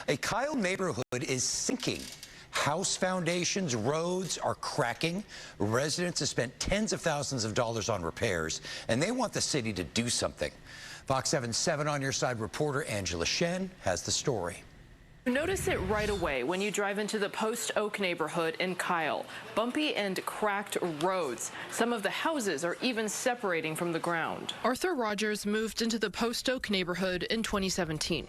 A Kyle neighborhood is sinking. House foundations, roads are cracking. Residents have spent tens of thousands of dollars on repairs, and they want the city to do something. Fox 7 On Your Side reporter Angela Shen has the story. Notice it right away when you drive into the Post Oak neighborhood in Kyle. Bumpy and cracked roads. Some of the houses are even separating from the ground. Arthur Rogers moved into the Post Oak neighborhood in 2017.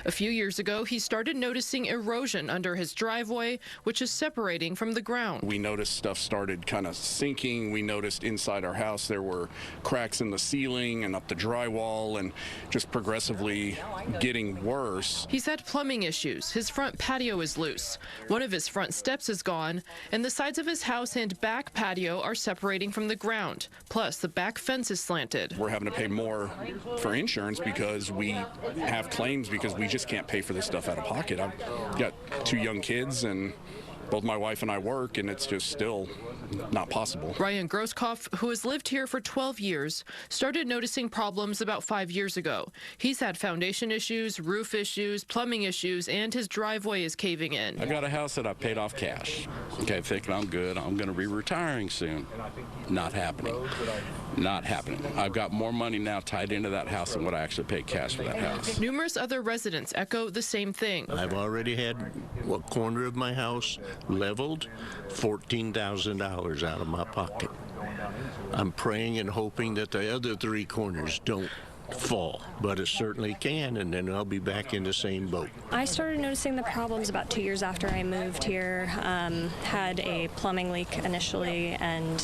A few years ago, he started noticing erosion under his driveway, which is separating from the ground. We noticed stuff started kind of sinking. We noticed inside our house there were cracks in the ceiling and up the drywall, and just progressively getting worse. He's had plumbing issues. His front patio is loose. One of his front steps is gone, and the sides of his house and back patio are separating from the ground. Plus, the back fence is slanted. We're having to pay more for insurance because we have claims because we just can't pay for this stuff out of pocket. I've got 2 young kids, and both my wife and I work, and it's just still not possible. Ryan Grosskopf, who has lived here for 12 years, started noticing problems about 5 years ago. He's had foundation issues, roof issues, plumbing issues, and his driveway is caving in. I got a house that I paid off cash. Okay, thinking I'm good. I'm going to be retiring soon. Not happening. Not happening. I've got more money now tied into that house than what I actually paid cash for that house. Numerous other residents echo the same thing. I've already had a corner of my house leveled, $14,000 out of my pocket. I'm praying and hoping that the other 3 corners don't fall, but it certainly can, and then I'll be back in the same boat. I started noticing the problems about 2 years after I moved here. Had a plumbing leak initially, and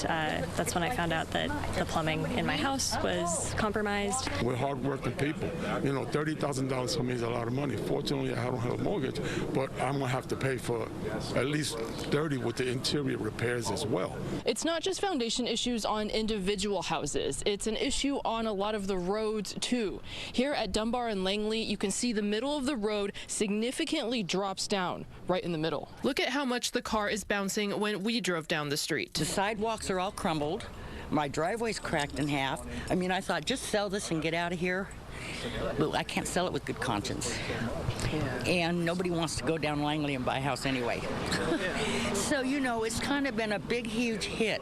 that's when I found out that the plumbing in my house was compromised. We're hard-working people. You know, $30,000 for me is a lot of money. Fortunately, I don't have a mortgage, but I'm going to have to pay for at least $30,000 with the interior repairs as well. It's not just foundation issues on individual houses. It's an issue on a lot of the roads too. Here at Dunbar and Langley, you can see the middle of the road significantly drops down right in the middle. Look at how much the car is bouncing when we drove down the street. The sidewalks are all crumbled. My driveway's cracked in half. I mean, I thought, just sell this and get out of here. But I can't sell it with good conscience. And nobody wants to go down Langley and buy a house anyway. So, you know, it's kind of been a big, huge hit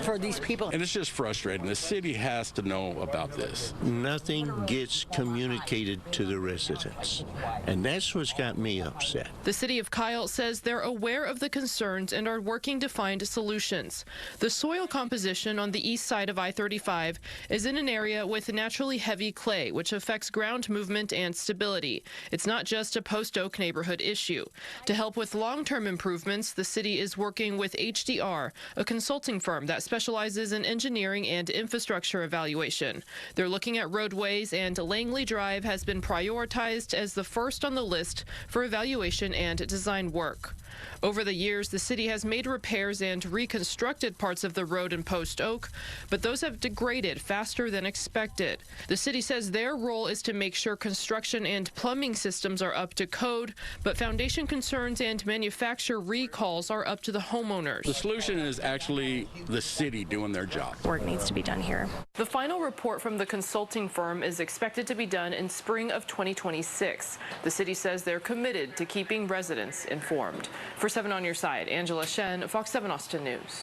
for these people. And it's just frustrating. The city has to know about this. Nothing gets communicated to the residents, and that's what's got me upset. The city of Kyle says they're aware of the concerns and are working to find solutions. The soil composition on the east side of I-35 is in an area with naturally heavy clay, which affects ground movement and stability. It's not just a Post Oak neighborhood issue. To help with long-term improvements, the city is working with HDR, a consulting firm that specializes in engineering and infrastructure evaluation. They're looking at roadways, and Langley Drive has been prioritized as the first on the list for evaluation and design work. Over the years, the city has made repairs and reconstructed parts of the road in Post Oak, but those have degraded faster than expected. The city says their role is to make sure construction and plumbing systems are up to code, but foundation concerns and manufacturer recalls are up to the homeowners. The solution is actually the city doing their job. Work needs to be done here. The final report from the consulting firm is expected to be done in spring of 2026. The city says they're committed to keeping residents informed. For 7 On Your Side, Angela Shen, Fox 7 Austin News.